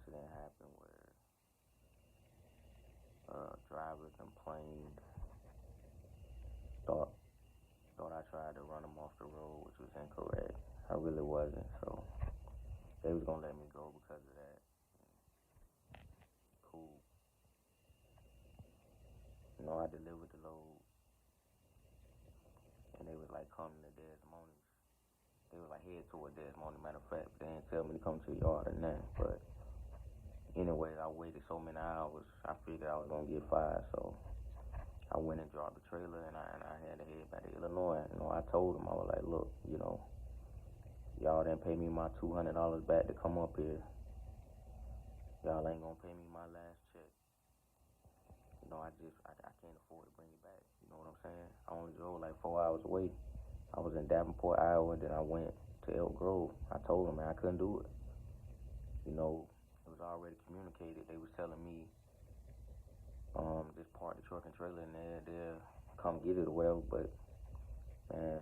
incident happened where a driver complained, thought thought I tried to run him off the road, which was incorrect. I really wasn't, so they was gonna let me go because of that. Cool. I delivered the load, and they was like coming to Desmond. They was like head toward Desmond. Matter of fact, but they didn't tell me to come to the yard or nothing. But anyway, I waited so many hours. I figured I was gonna get fired, so I went and dropped the trailer, and I had to head back to Illinois. I told them, I was like, look, y'all didn't pay me my $200 back to come up here. Y'all ain't gonna pay me my last check. I can't afford to bring it back. You know what I'm saying? I only drove like 4 hours away. I was in Davenport, Iowa, then I went to Elk Grove. I told them, man, I couldn't do it. It was already communicated. They was telling me, just park the truck and trailer in there, they'll come get it or whatever. But man,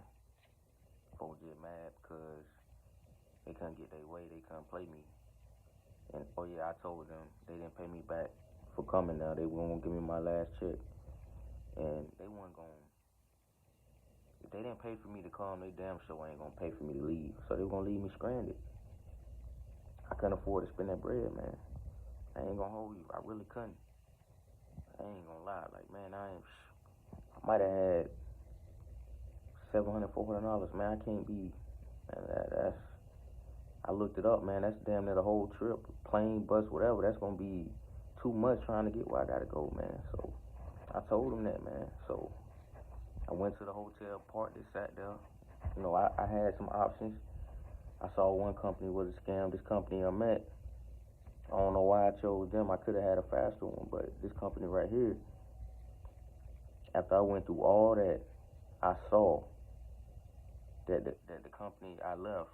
folks get mad because they couldn't get their way. They couldn't play me. And oh yeah, I told them they didn't pay me back for coming now. They weren't gonna give me my last check, and they weren't gonna. If they didn't pay for me to come, they damn sure ain't gonna pay for me to leave. So they were gonna leave me stranded. I couldn't afford to spend that bread, man. I ain't gonna hold you. I really couldn't. I ain't gonna lie. Like man, I might have had $700, $400. Man, I can't be. Man, that's. I looked it up, man. That's damn near the whole trip, plane, bus, whatever. That's gonna be too much trying to get where I gotta go, man. So I told them that, man. So I went to the hotel, parked it, sat there. I had some options. I saw one company was a scam. This company I'm at, I don't know why I chose them. I could have had a faster one, but this company right here, after I went through all that, I saw that the company I left,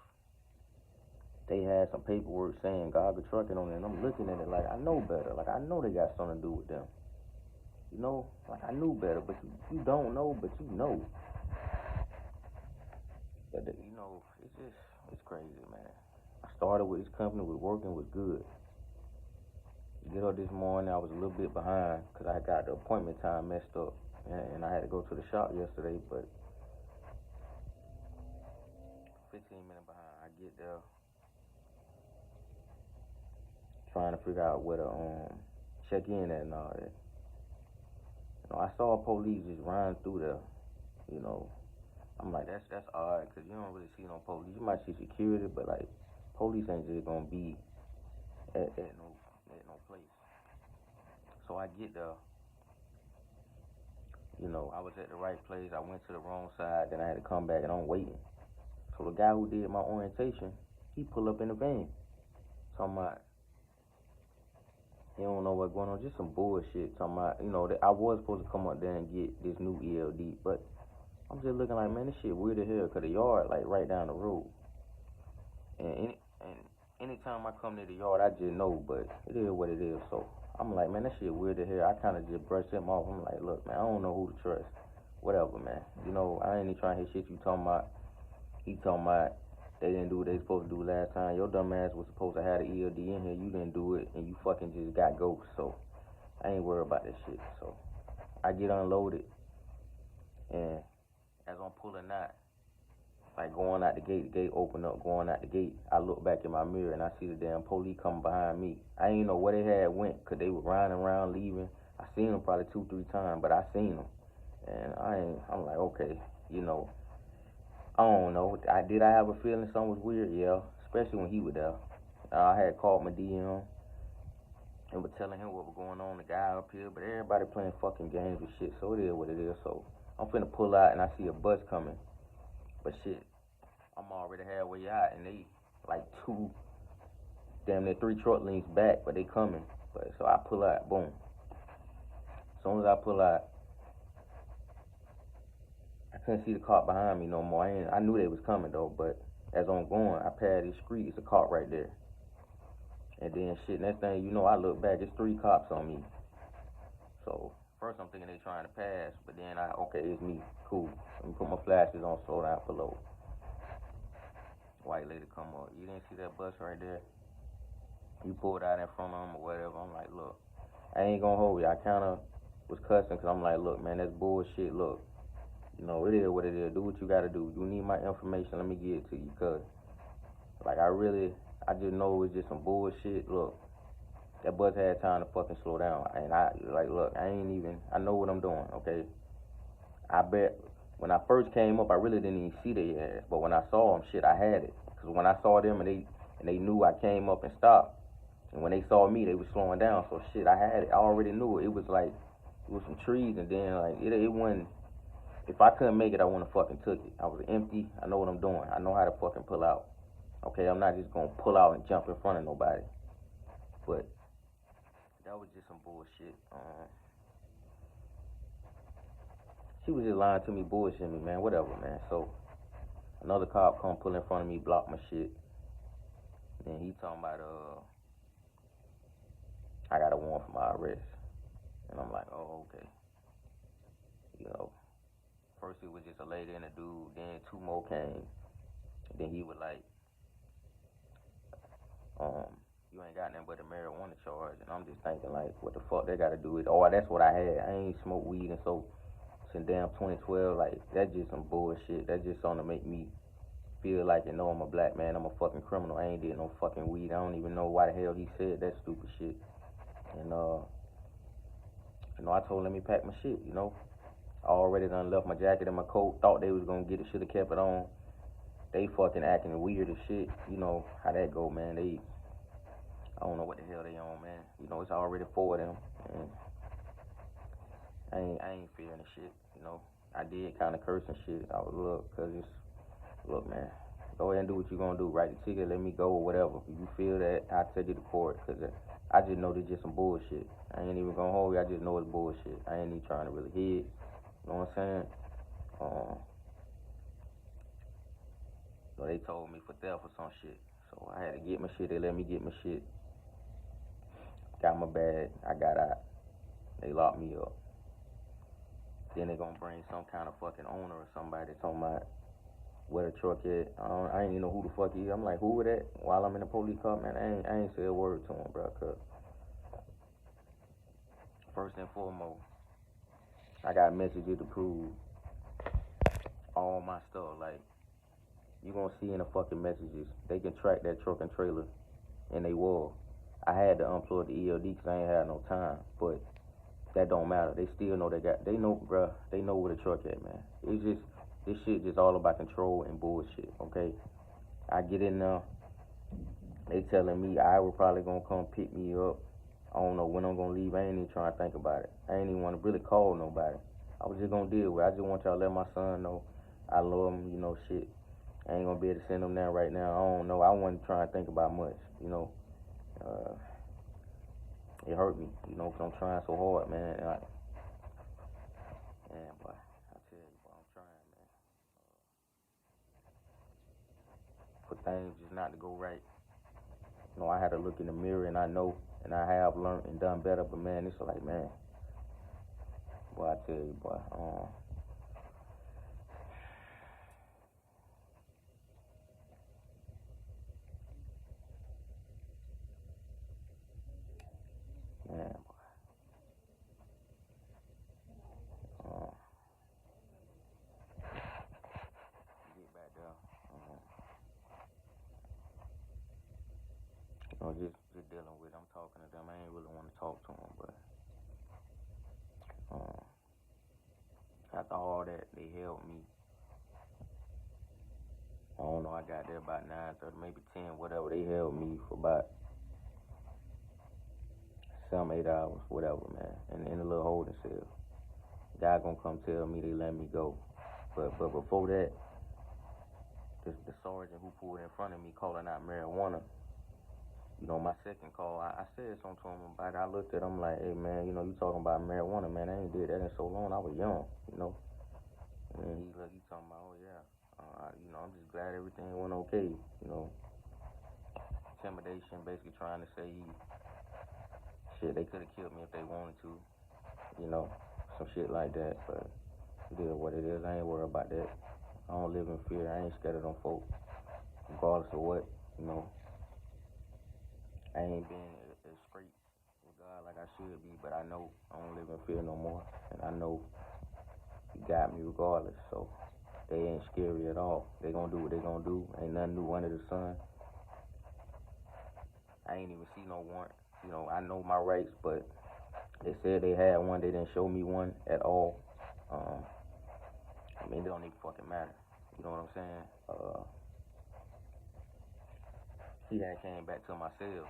they had some paperwork saying Goggle Trucking on it, and I'm looking at it like I know better. Like I know they got something to do with them. Like I knew better, but you don't know, but you know. But it's crazy, man. I started with this company, was working, was good. Get up this morning, I was a little bit behind because I got the appointment time messed up, and I had to go to the shop yesterday. But 15 minutes behind, I get there, trying to figure out where to check in at and all that. I saw police just riding through there. You know, I'm like, that's odd because you don't really see no police. You might see security, but like, police ain't just gonna be at no place. So I get there. I was at the right place. I went to the wrong side. Then I had to come back, and I'm waiting. So the guy who did my orientation, he pull up in the van, talking about he don't know what's going on, just some bullshit. Talking about that I was supposed to come up there and get this new ELD, but I'm just looking like, man, this shit weird as hell. Cause the yard like right down the road, and anytime I come to the yard, I just know. But it is what it is. So I'm like, man, that shit weird as hell. I kind of just brushed him off. I'm like, look, man, I don't know who to trust. Whatever, man. I ain't even trying to hear shit you talking about. He talking about they didn't do what they supposed to do last time. Your dumb ass was supposed to have the ELD in here. You didn't do it, and you fucking just got ghost. So I ain't worried about that shit. So I get unloaded, and as I'm pulling out, like going out the gate open up, going out the gate, I look back in my mirror and I see the damn police coming behind me. I ain't know where they had went, cause they were riding around leaving. I seen them probably 2, 3 times, but I seen them, and I'm like, okay, you know, I don't know. I have a feeling something was weird, yeah, especially when he was there. I had called my DM and was telling him what was going on, the guy up here, but everybody playing fucking games with shit, so it is what it is. So I'm finna pull out and I see a bus coming, but shit, I'm already halfway out and they like two, damn near 3 truck links back, but they coming. But so I pull out, boom. As soon as I pull out, I couldn't see the cop behind me no more. I knew they was coming though, but as I'm going, I pass this street, it's a cop right there. And then shit, next thing you know, I look back, it's 3 cops on me. So first I'm thinking they trying to pass, but then okay, it's me. Cool. Let me put my flashes on, slow down below. White lady come up. You didn't see that bus right there? You pulled out in front of him or whatever. I'm like, look, I ain't gonna hold you. I kind of was cussing because I'm like, look, man, that's bullshit. Look, you know, it is what it is. Do what you gotta do. You need my information. Let me give it to you, cause like I just know it was just some bullshit. Look, that bus had time to fucking slow down, and I like, look, I know what I'm doing. Okay, I bet when I first came up, I really didn't even see their ass, but when I saw them, shit, I had it. Cause when I saw them and they knew I came up and stopped. And when they saw me, they was slowing down. So shit, I had it. I already knew it. It was like it was some trees, and then like it wasn't. If I couldn't make it, I wouldn't have fucking took it. I was empty. I know what I'm doing. I know how to fucking pull out. Okay, I'm not just gonna pull out and jump in front of nobody. But that was just some bullshit. She was just lying to me, bullshitting me, man. Whatever, man. So another cop come pull in front of me, block my shit. And he talking about I got a warrant for my arrest. And I'm like, oh, okay. You know, first it was just a lady and a dude, then two more came. And then he was like, you ain't got nothing but a marijuana charge. And I'm just thinking like, what the fuck they gotta do with it? Oh, that's what I had. I ain't smoked weed and so since damn 2012, like that's just some bullshit. That's just something to make me feel like, you know, I'm a black man, I'm a fucking criminal. I ain't did no fucking weed. I don't even know why the hell he said that stupid shit. And you know, I told him let me pack my shit, you know. I already done left my jacket and my coat, thought they was gonna get it, should have kept it on. They fucking acting weird as shit. You know how that go, man. I don't know what the hell they on, man. You know, it's already for them. And I ain't fearing the shit, you know. I did kind of curse and shit. I was, look, man, go ahead and do what you gonna do. Write the ticket, let me go or whatever. If you feel that, I'll take you to court. Cause I just know this just some bullshit. I ain't even gonna hold you. I just know it's bullshit. I ain't even trying to really hit. You know what I'm saying? So they told me for theft or some shit. So I had to get my shit. They let me get my shit. Got my bag. I got out. They locked me up. Then they gonna bring some kind of fucking owner or somebody talking about where the truck at. I ain't even know who the fuck he is. I'm like, who was that? While I'm in the police car, man, I ain't say a word to him, bro. Cause first and foremost, I got messages to prove all my stuff. Like, you gonna see in the fucking messages, they can track that truck and trailer, and they will. I had to unplug the ELD because I ain't had no time, but that don't matter. They still know they know, bruh, they know where the truck at, man. It's just, this shit just all about control and bullshit, okay? I get in there, they telling me I was probably gonna come pick me up. I don't know when I'm gonna leave. I ain't even trying to think about it. I ain't even want to really call nobody. I was just gonna deal with it. I just want y'all to let my son know I love him, you know, shit. I ain't gonna be able to send him there right now. I don't know. I wasn't trying to think about much, you know. Uh, it hurt me, you know, because I'm trying so hard, man. Man, boy, I tell you, boy, I'm trying, man. For things just not to go right. You know, I had to look in the mirror, and I know, and I have learned and done better. But man, it's like, man, boy, I tell you, boy, man, uh, get back there. You know, just dealing with. I'm talking to them. I ain't really want to talk to them, but uh, after all that, they helped me. I don't know. I got there about 9:30, maybe 10, whatever. They held me for about some 8 hours, whatever, man, in a little holding cell. Guy gonna come tell me they let me go, but before that, the sergeant who pulled in front of me calling out marijuana. You know, my second call, I said something to him about it. I looked at him like, hey man, you know, you talking about marijuana, man. I ain't did that in so long. I was young, you know. And then he talking about, oh yeah, you know, I'm just glad everything went okay. You know, intimidation, basically trying to say shit, they could have killed me if they wanted to. You know, some shit like that. But it is what it is. I ain't worried about that. I don't live in fear. I ain't scared of them folk, regardless of what, you know. I ain't been as straight with God like I should be, but I know I don't live in fear no more, and I know He got me regardless. So they ain't scary at all. They gonna do what they gonna do. Ain't nothing new under the sun. I ain't even see no warrant. You know, I know my rights, but they said they had one. They didn't show me one at all. I mean, it don't even fucking matter. You know what I'm saying? He had came back to my cell.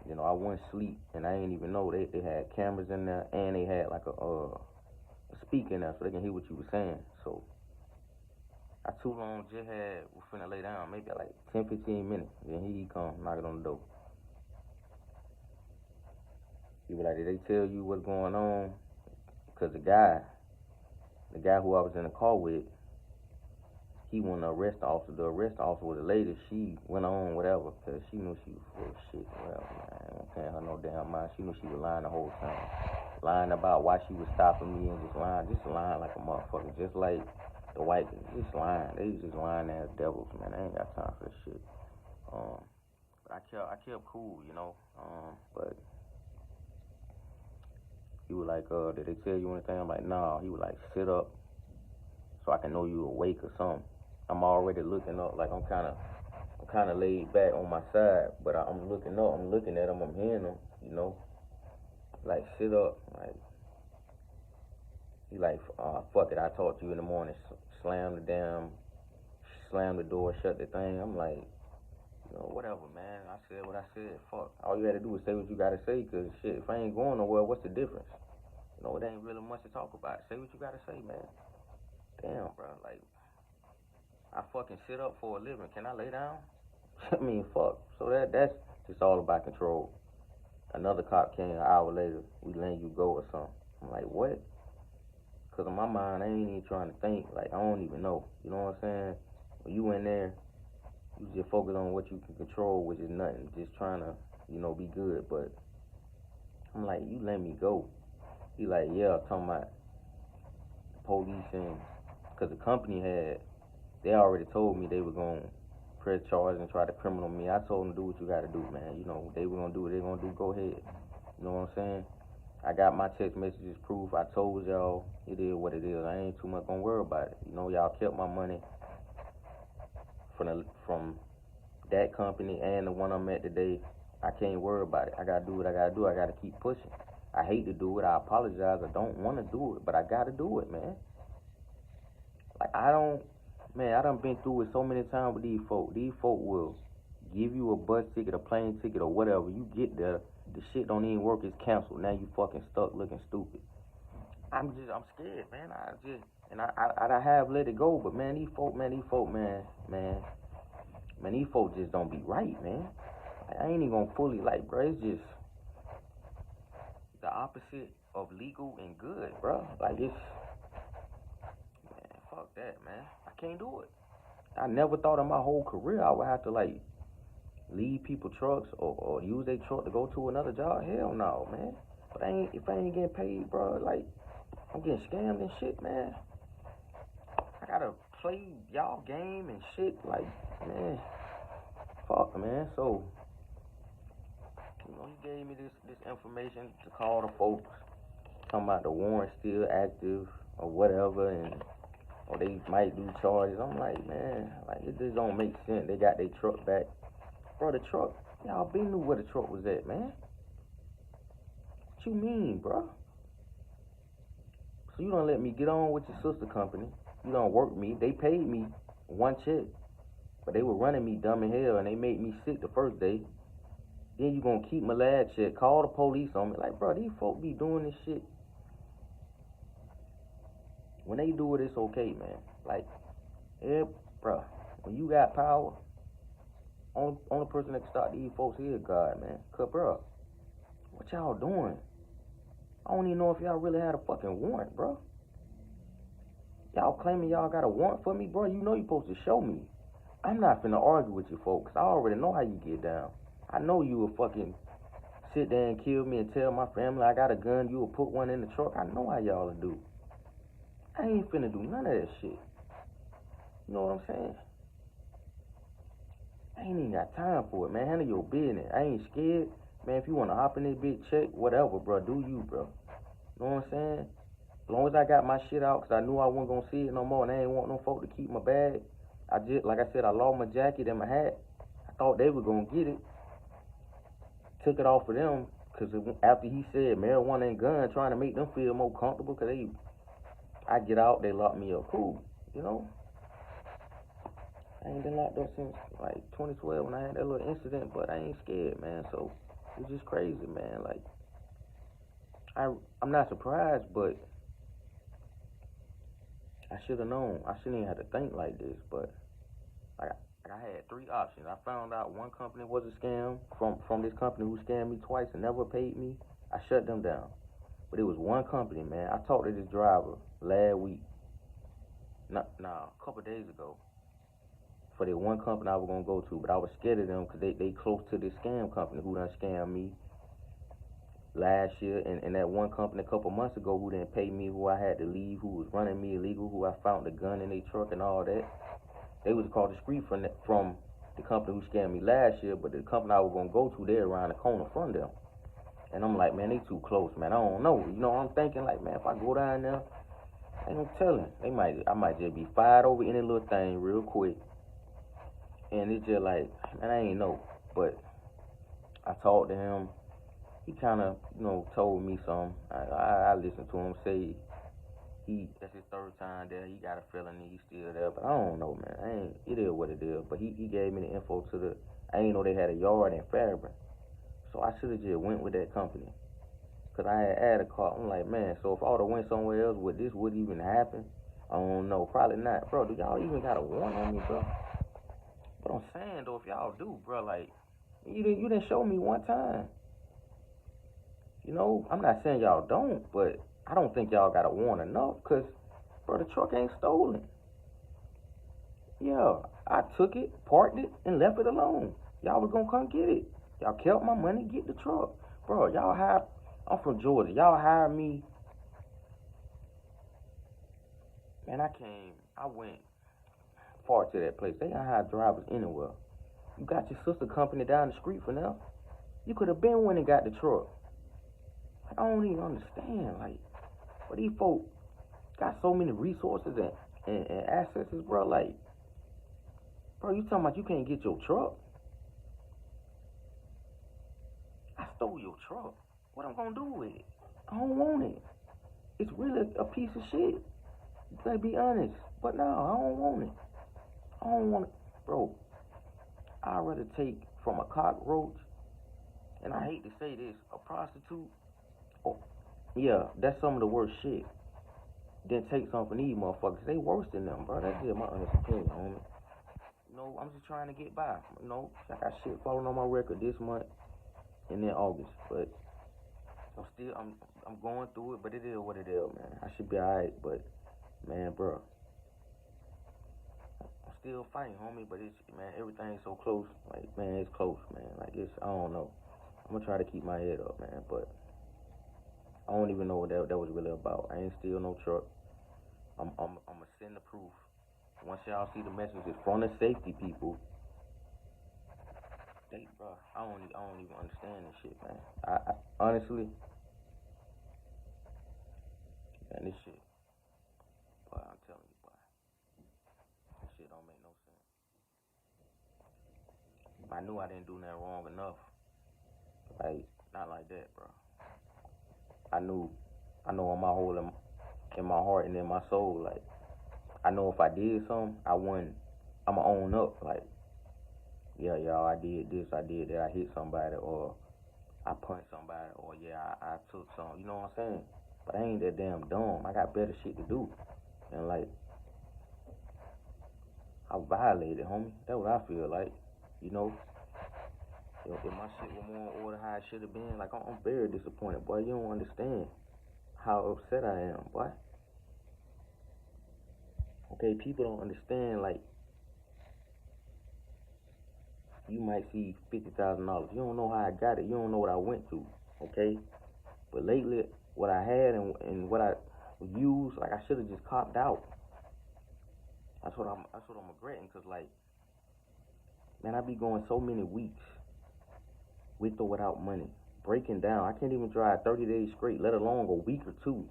You know, I wouldn't sleep, and I didn't even know they had cameras in there, and they had like a speaker in there so they can hear what you were saying. So I too long just had was finna lay down, maybe like 10, 15 minutes. Then he come knocking on the door. He was like, did they tell you what's going on? Because the guy who I was in the car with, he wanted to arrest the officer. The arrest officer was a lady. She went on whatever because she knew she was full of shit. Whatever, man. I ain't paying her no damn mind. She knew she was lying the whole time. Lying about why she was stopping me and just lying like a motherfucker. Just like the white, just lying. They just lying as devils, man. I ain't got time for this shit. But I kept cool, you know. But he was like, did they tell you anything? I'm like, nah. He was like, sit up so I can know you awake or something. I'm already looking up, like I'm kind of laid back on my side, but I'm looking up, I'm looking at him, I'm hearing him, you know, like sit up, like he like, fuck it, I talk to you in the morning, slam the door, shut the thing. I'm like, you know, whatever, man. I said what I said. Fuck, all you had to do is say what you gotta say, cause shit, if I ain't going nowhere, what's the difference? You know, it ain't really much to talk about. Say what you gotta say, man. Damn, bro, like I fucking sit up for a living. Can I lay down? I mean, fuck. So that's just all about control. Another cop came an hour later. We letting you go or something. I'm like, what? Because in my mind, I ain't even trying to think. Like, I don't even know. You know what I'm saying? When you in there, you just focus on what you can control, which is nothing. Just trying to, you know, be good. But I'm like, you let me go. He like, yeah, talking about the police and, because the company they already told me they were going to press charges and try to criminal me. I told them, do what you got to do, man. You know, they were going to do what they going to do. Go ahead. You know what I'm saying? I got my text messages proof. I told y'all it is what it is. I ain't too much gonna worry about it. You know, y'all kept my money from that company and the one I'm at today. I can't worry about it. I gotta do what I gotta do. I gotta keep pushing. I hate to do it. I apologize. I don't want to do it, but I gotta do it, man. Like I done been through it so many times with these folk. These folk will give you a bus ticket, a plane ticket, or whatever. You get there, the shit don't even work. It's canceled. Now you fucking stuck looking stupid. I'm scared, man. I have let it go, but man, these folk, man, these folk just don't be right, man. I ain't even gonna fully like, bro. It's just the opposite of legal and good, bro. Like it's, man, fuck that, man. I can't do it. I never thought in my whole career I would have to like leave people trucks or use their truck to go to another job. Hell no, man. But if I ain't getting paid, bro, like I'm getting scammed and shit, man. I gotta play y'all game and shit, like, man, fuck, man. So, you know, he gave me this information to call the folks, talking about the warrant still active or whatever, and or they might do charges. I'm like, man, like it just don't make sense. They got their truck back, bro. The truck, y'all been knew where the truck was at, man. What you mean, bro? So you don't let me get on with your sister company. You don't work me. They paid me one check, but they were running me dumb as hell, and they made me sick the first day. Then you gonna keep my last check, call the police on me. Like, bro, these folk be doing this shit. When they do it, it's okay, man. Like, yeah, bro, when you got power, only person that can stop these folks here is God, man. Cause, bro, what y'all doing? I don't even know if y'all really had a fucking warrant, bro. Y'all claiming y'all got a warrant for me, bro. You know you're supposed to show me. I'm not finna argue with you folks. I already know how you get down. I know you will fucking sit there and kill me and tell my family I got a gun. You will put one in the truck. I know how y'all will do. I ain't finna do none of that shit. You know what I'm saying? I ain't even got time for it, man. Handle your business. I ain't scared. Man, if you want to hop in this bitch, check, whatever, bro. Do you, bro. You know what I'm saying? As long as I got my shit out, because I knew I wasn't going to see it no more, and I ain't want no folk to keep my bag. I just, like I said, I lost my jacket and my hat. I thought they were going to get it. Took it off of them, because after he said marijuana and gun, trying to make them feel more comfortable, because I get out, they lock me up. Cool, you know? I ain't been locked up since, like, 2012 when I had that little incident, but I ain't scared, man, so it's just crazy, man. Like, I'm not surprised, but I should have known. I shouldn't even have to think like this, but like I had three options. I found out one company was a scam from this company who scammed me twice and never paid me. I shut them down. But it was one company, man. I talked to this driver last week, a couple of days ago, for the one company I was gonna go to, but I was scared of them because they close to this scam company who done scammed me last year, and that one company a couple months ago who didn't pay me, who I had to leave, who was running me illegal, who I found the gun in their truck and all that. They was across the street from the company who scammed me last year, but the company I was gonna go to, they're around the corner from them. And I'm like, man, they too close, man. I don't know. You know, I'm thinking like, man, if I go down there, ain't no telling. I might just be fired over any little thing real quick. And it's just like, man, I ain't know. But I talked to him. He kind of, told me something. I listened to him say that's his third time there. He got a felony. He's still there, but I don't know, man. It is what it is. But he gave me the info I ain't know they had a yard in Fairburn, so I should have just went with that company. Cause I had a car. I'm like, man. So if I would have went somewhere else, would this even happen? I don't know. Probably not, bro. Do y'all even got a warrant on me, bro? But I'm saying though, if y'all do, bro, like you didn't show me one time. You know, I'm not saying y'all don't, but I don't think y'all got a warrant enough, cause bro, the truck ain't stolen. Yeah, I took it, parked it, and left it alone. Y'all was gonna come get it. Y'all kept my money, get the truck. Bro, I'm from Georgia. Y'all hired me. Man, I went far to that place. They don't hire drivers anywhere. You got your sister company down the street from them. You could have been when and got the truck. Like, I don't even understand. Like, but these folks got so many resources and assets, bro. Like, bro, you talking about you can't get your truck? I stole your truck. What I'm gonna do with it? I don't want it. It's really a piece of shit. Let's be honest. But no, I don't want it. I don't want it. Bro, I'd rather take from a cockroach, and I hate to say this, a prostitute. Oh, yeah, that's some of the worst shit. Then take something from these motherfuckers. They worse than them, bro. That's just my honest opinion, homie. I'm just trying to get by. I got shit falling on my record this month and then August, but I'm going through it, but it is what it is, man. I should be alright, but man, bro, I'm still fighting, homie. But everything's so close. Like, man, it's close, man. Like, I don't know. I'm gonna try to keep my head up, man, but I don't even know what that was really about. I ain't steal no truck. I'm gonna send the proof. Once y'all see the messages from the safety people, bro, I don't even understand this shit, man. I honestly, man, this shit, boy, I'm telling you, boy, this shit don't make no sense. I knew I didn't do nothing wrong enough. Like, not like that, bro. I know in my whole, in my heart and in my soul, like, I know if I did something, I'ma own up, like, yeah, y'all, I did this, I did that, I hit somebody, or I punched somebody, or yeah, I took some, you know what I'm saying? But I ain't that damn dumb. I got better shit to do. And like, I violated, homie. That's what I feel like. You know, if my shit was more in order how it should have been, like, I'm very disappointed, boy. You don't understand how upset I am, boy. Okay, people don't understand, like, you might see $50,000. You don't know how I got it. You don't know what I went through, okay? But lately, what I had and what I used, like, I should have just copped out. That's what I'm regretting, cause like, Man, I be going so many weeks with or without money. Breaking down. I can't even drive 30 days straight, let alone a week or two.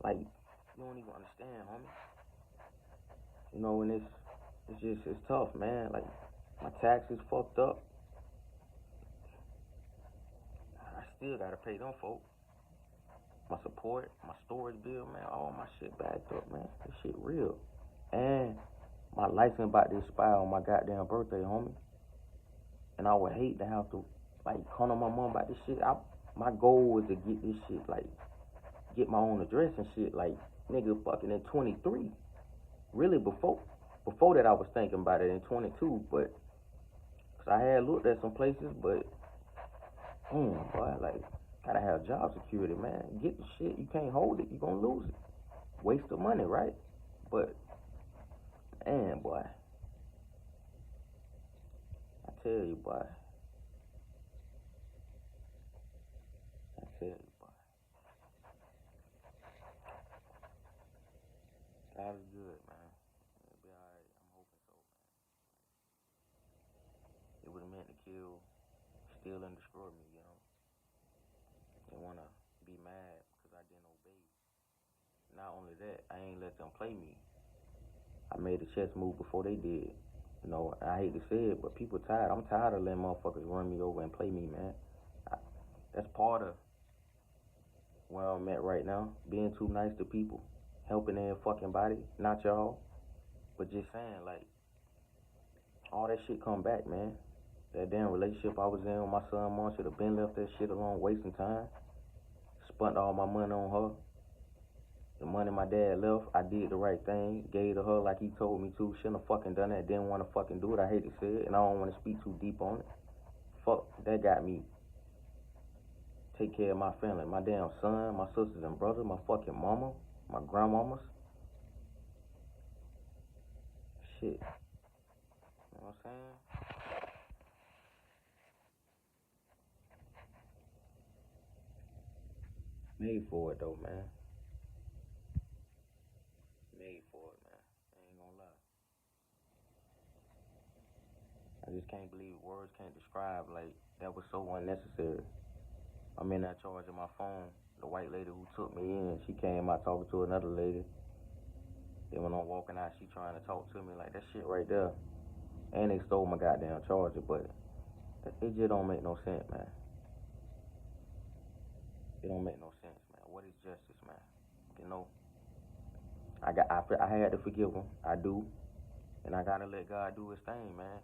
Like, you don't even understand, homie. You know, and it's tough, man. Like, my taxes fucked up. I still gotta pay them folks. My support, my storage bill, man, all my shit backed up, man. This shit real. And my license about to expire on my goddamn birthday, homie. And I would hate to have to, like, call on my mom about this shit. My goal was to get this shit, like, get my own address and shit, like, nigga, fucking in 23. Really, before that, I was thinking about it in 22, but, cause I had looked at some places, but, boy, like, gotta have job security, man. Get the shit, you can't hold it, you gonna lose it. Waste of money, right? But, man, boy, I tell you, boy, I tell you, boy, God is good, man. It'll be alright. I'm hoping so, man. It would have meant to kill, steal, and destroy me, you know. They wanna be mad because I didn't obey. Not only that, I ain't let them play me. I made a chess move before they did. You know, I hate to say it, but people tired. I'm tired of letting motherfuckers run me over and play me, man. I, that's part of where I'm at right now. Being too nice to people, helping their fucking body, not y'all, but just saying, like, all that shit come back, man. That damn relationship I was in with my son, mom, should have been left that shit alone, wasting time. Spent all my money on her. The money my dad left, I did the right thing. Gave to her like he told me to. Shouldn't have fucking done that. Didn't want to fucking do it. I hate to say it, and I don't want to speak too deep on it. Fuck, that got me. Take care of my family. My damn son, my sisters and brothers, my fucking mama, my grandmamas. Shit. You know what I'm saying? Made for it though, man. Made for it, man. I ain't gonna lie. I just can't believe words can't describe, like, that was so unnecessary. I'm in that charge of my phone. The white lady who took me in, she came out talking to another lady. Then when I'm walking out, she trying to talk to me like that shit right there. And they stole my goddamn charger, but it just don't make no sense, man. It don't make no sense, man. What is justice, man? You know, I had to forgive him. I do, and I gotta let God do His thing, man.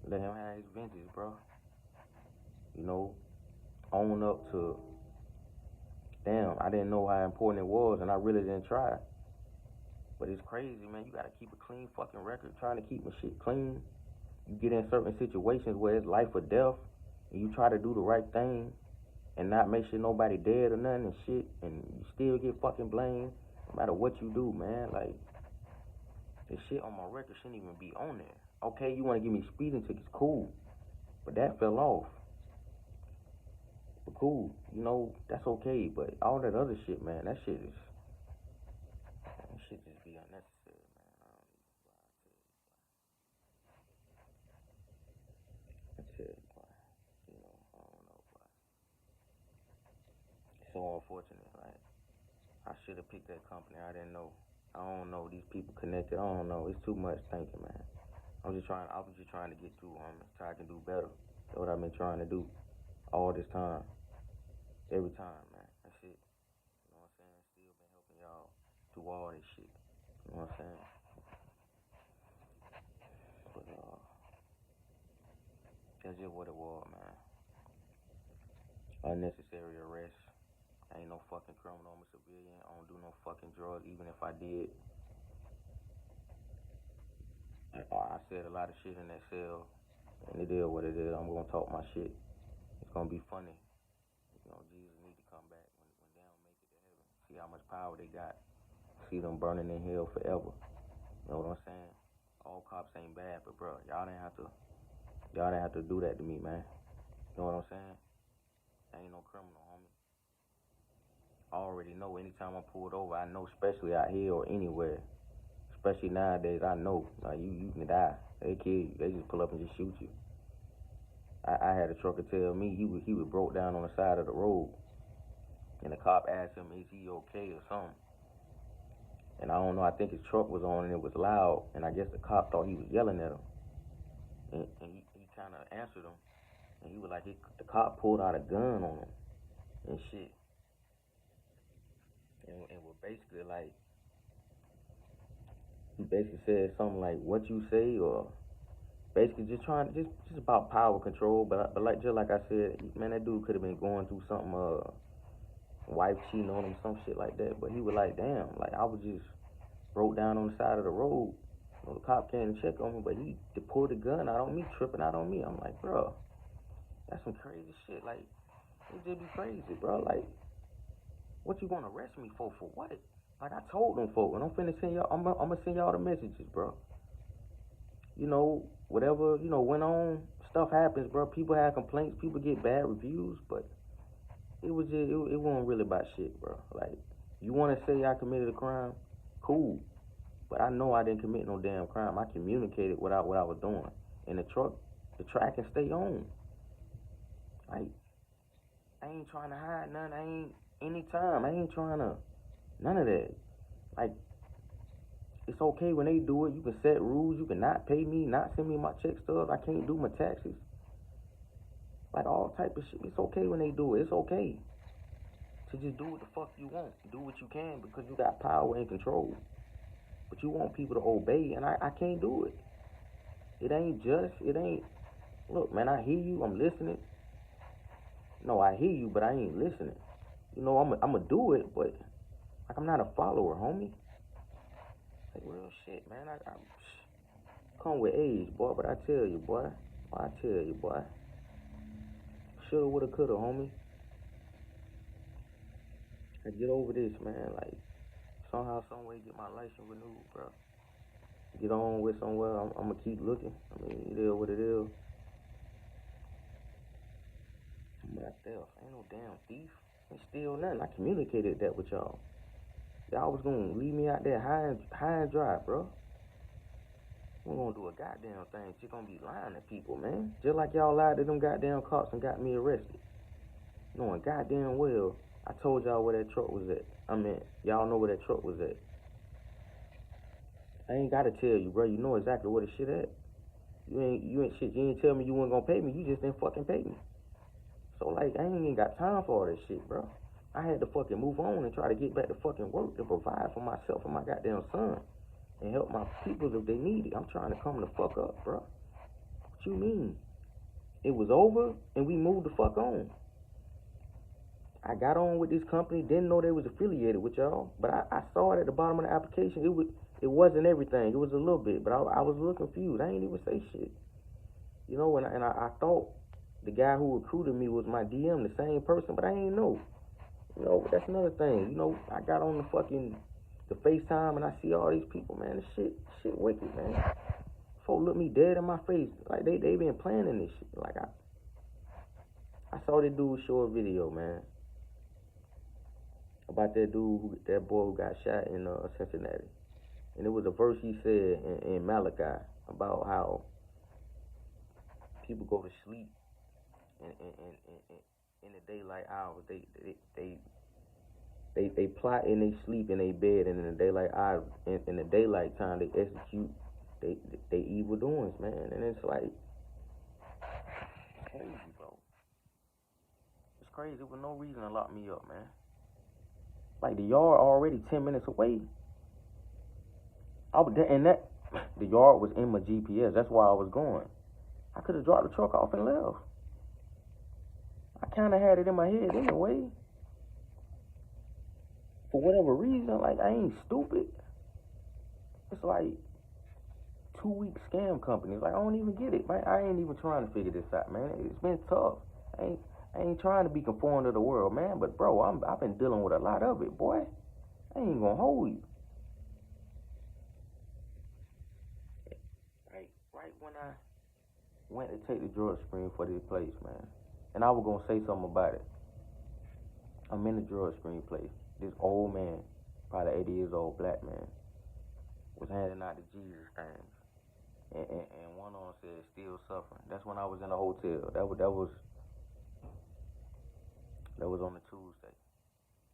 Let Him have His vengeance, bro. You know, own up to, damn, I didn't know how important it was, and I really didn't try. But it's crazy, man. You gotta keep a clean fucking record, trying to keep my shit clean. You get in certain situations where it's life or death, and you try to do the right thing, and not make sure nobody dead or nothing and shit, and you still get fucking blamed no matter what you do, man. Like, this shit on my record shouldn't even be on there. Okay, you want to give me speeding tickets, cool, but that fell off. But cool, you know, that's okay. But all that other shit, man, that shit just be unnecessary, man. I tell you, boy, you know, I don't know, boy. It's so unfortunate, like, I should have picked that company. I didn't know. I don't know. These people connected. I don't know. It's too much thinking, man. I was just trying to get through, so I can do better. That's what I've been trying to do all this time. Every time, man. That's it. You know what I'm saying? Still been helping y'all through all this shit. You know what I'm saying? But that's just what it was, man. Unnecessary arrest. I ain't no fucking criminal. I'm a civilian. I don't do no fucking drugs. Even if I did, I said a lot of shit in that cell, and it is what it is. I'm gonna talk my shit. It's gonna be funny. You know, Jesus need to come back when they don't make it to heaven. See how much power they got. See them burning in hell forever. You know what I'm saying? All cops ain't bad, but bro, y'all didn't have to do that to me, man. You know what I'm saying? I ain't no criminal, homie. I already know anytime I'm pulled over, I know, especially out here or anywhere, especially nowadays, I know, like, you can die. They kill you. They just pull up and just shoot you. I had a trucker tell me he was broke down on the side of the road, and the cop asked him, "Is he okay or something?" And I don't know. I think his truck was on and it was loud, and I guess the cop thought he was yelling at him, and he kind of answered him, and he was like, the cop pulled out a gun on him and shit, and was basically like, he basically said something like, "What you say," or basically just trying just about power control. But like just like I said, man, that dude could have been going through something, wife cheating on him, some shit like that. But he was like, damn, like I was just broke down on the side of the road. You know, the cop came to check on me, but he pulled the gun out on me, tripping out on me. I'm like, bro, that's some crazy shit. Like, it just be crazy, bro. Like, what you gonna arrest me for? For what? Like I told them folk, and I'm finna send y'all. I'm gonna send y'all the messages, bro. You know, whatever went on, stuff happens, bro. People have complaints, people get bad reviews, but it was just it wasn't really about shit, bro. Like, you want to say I committed a crime, cool, but I know I didn't commit no damn crime. I communicated what I was doing, and the track can stay on. Like, I ain't trying to hide none. I ain't anytime. I ain't trying to none of that. Like, it's okay when they do it. You can set rules. You can not pay me, not send me my check stubs. I can't do my taxes. Like, all type of shit. It's okay when they do it. It's okay to just do what the fuck you want. Do what you can because you got power and control. But you want people to obey, and I can't do it. It ain't just. It ain't. Look, man, I hear you. I'm listening. No, I hear you, but I ain't listening. You know, I'm going to do it, but like I'm not a follower, homie. Like, real shit, man. I come with age, boy, but I tell you, boy. I tell you, boy. Shoulda, woulda, coulda, homie. I get over this, man. Like, somehow, some way, get my license renewed, bro. Get on with somewhere. I'm gonna keep looking. I mean, it is what it is. I'm not theft. Ain't no damn thief. Ain't steal nothing. I communicated that with y'all. Y'all was gonna leave me out there high and dry, bro. We're gonna do a goddamn thing. You're gonna be lying to people, man. Just like y'all lied to them goddamn cops and got me arrested. Knowing goddamn well I told y'all where that truck was at. I mean, y'all know where that truck was at. I ain't gotta tell you, bro. You know exactly where the shit at. You ain't shit. You ain't tell me you weren't gonna pay me. You just didn't fucking pay me. So like, I ain't even got time for all this shit, bro. I had to fucking move on and try to get back to fucking work to provide for myself and my goddamn son and help my people if they need it. I'm trying to come the fuck up, bro. What you mean? It was over and we moved the fuck on. I got on with this company, didn't know they was affiliated with y'all, but I saw it at the bottom of the application. It wasn't everything. It was a little bit, but I was a little confused. I ain't even say shit. You know, and I thought the guy who recruited me was my DM, the same person, but I ain't know. You know, that's another thing. You know, I got on the FaceTime and I see all these people, man. This shit wicked, man. Folk look me dead in my face. Like they been planning this shit. Like I saw that dude show a video, man, about that boy who got shot in Cincinnati. And it was a verse he said in Malachi about how people go to sleep in the daylight hours. They plot in they sleep in their bed, and in the daylight hours, in the daylight time, they execute they evil doings, man. And it's like, it's crazy, bro. It's crazy. There was no reason to lock me up, man. Like, the yard already 10 minutes away. The yard was in my GPS. That's why I was going. I could have dropped the truck off and left. I kind of had it in my head anyway. For whatever reason, like, I ain't stupid. It's like 2-week scam companies. Like, I don't even get it, man. I ain't even trying to figure this out, man. It's been tough. I ain't trying to be conformed to the world, man. But bro, I've been dealing with a lot of it, boy. I ain't gonna hold you. Right when I went to take the drug screen for this place, man, and I was gonna say something about it. I'm in the drug screen place. This old man, probably 80 years old, black man, was handing out the Jesus things. And one on said still suffering. That's when I was in the hotel. That was on the Tuesday.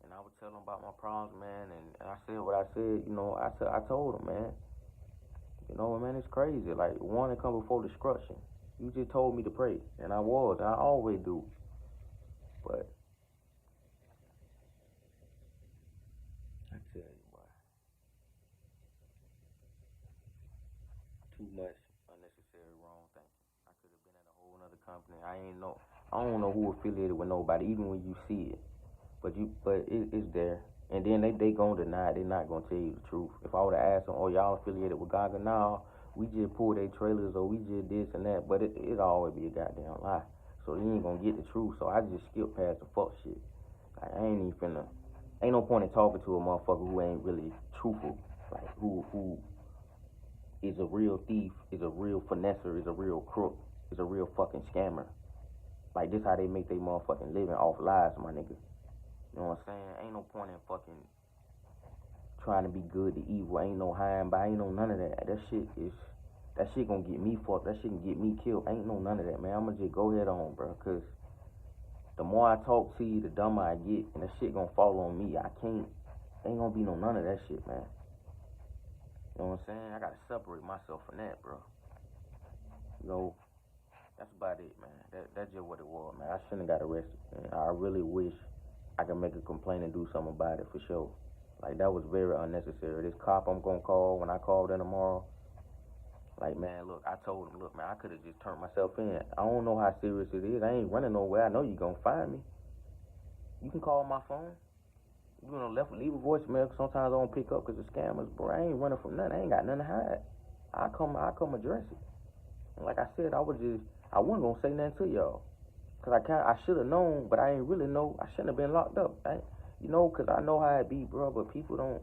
And I would tell them about my problems, man, and I said what I said, I told them, man, man, it's crazy. Like, one to come before destruction. You just told me to pray, and I always do. But I tell you what, too much unnecessary wrong thinking. I could have been at a whole other company. I don't know who affiliated with nobody, even when you see it. It's there. And then they gonna deny it. They not gonna tell you the truth. If I would have asked them, oh, y'all affiliated with Gaga now, we just pulled their trailers or we just this and that, but it always be a goddamn lie. So you ain't gonna get the truth. So I just skip past the fuck shit. Like, I ain't even finna. Ain't no point in talking to a motherfucker who ain't really truthful. Like, who is a real thief, is a real finesser, is a real crook, is a real fucking scammer. Like, this how they make their motherfucking living off lies, my nigga. You know what I'm saying? Ain't no point in fucking trying to be good to evil. Ain't no high and by. Ain't no none of that. That shit gonna get me fucked. That shit can get me killed. Ain't no none of that, man. I'ma just go head on, bro. Cause the more I talk to you, the dumber I get, and that shit gonna fall on me. Ain't gonna be none of that shit, man. You know what I'm saying? I gotta separate myself from that, bro. That's about it, man. That's just what it was, man. I shouldn't have got arrested, man. I really wish I could make a complaint and do something about it for sure. Like, that was very unnecessary. This cop I'm gonna call, when I call them tomorrow, like, man, look, I told him, look, man, I could have just turned myself in. I don't know how serious it is. I ain't running nowhere. I know you gonna find me. You can call my phone. Leave a voicemail. Sometimes I don't pick up because the scammers, bro. I ain't running from nothing. I ain't got nothing to hide. I come address it. And like I said, I wasn't gonna say nothing to y'all. Cause I should have known, but I ain't really know. I shouldn't have been locked up. Cause I know how it be, bro. But people don't,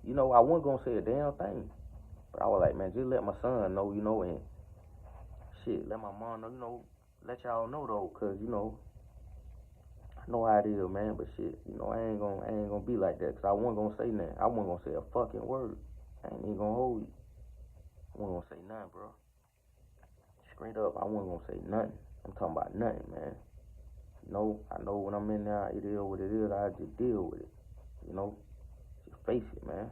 I wasn't gonna say a damn thing. But I was like, man, just let my son know, and shit, let my mom know, let y'all know though, cause I know how it is, man. But shit, I ain't gonna be like that, cause I wasn't gonna say nothing. I wasn't gonna say a fucking word. I ain't even gonna hold you. I wasn't gonna say nothing, bro. Straight up, I wasn't gonna say nothing. I'm talking about nothing, man. I know when I'm in there, it is what it is. I just deal with it. Just face it, man.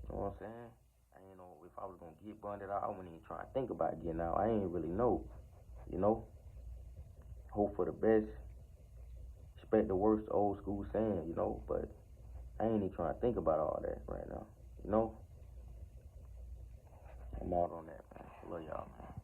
You know what I'm saying? I ain't know if I was gonna get bonded out. I wasn't even trying to think about getting out. I ain't really know. Hope for the best, expect the worst. Old school saying, But I ain't even trying to think about all that right now. I'm out on that, man. Love y'all, man.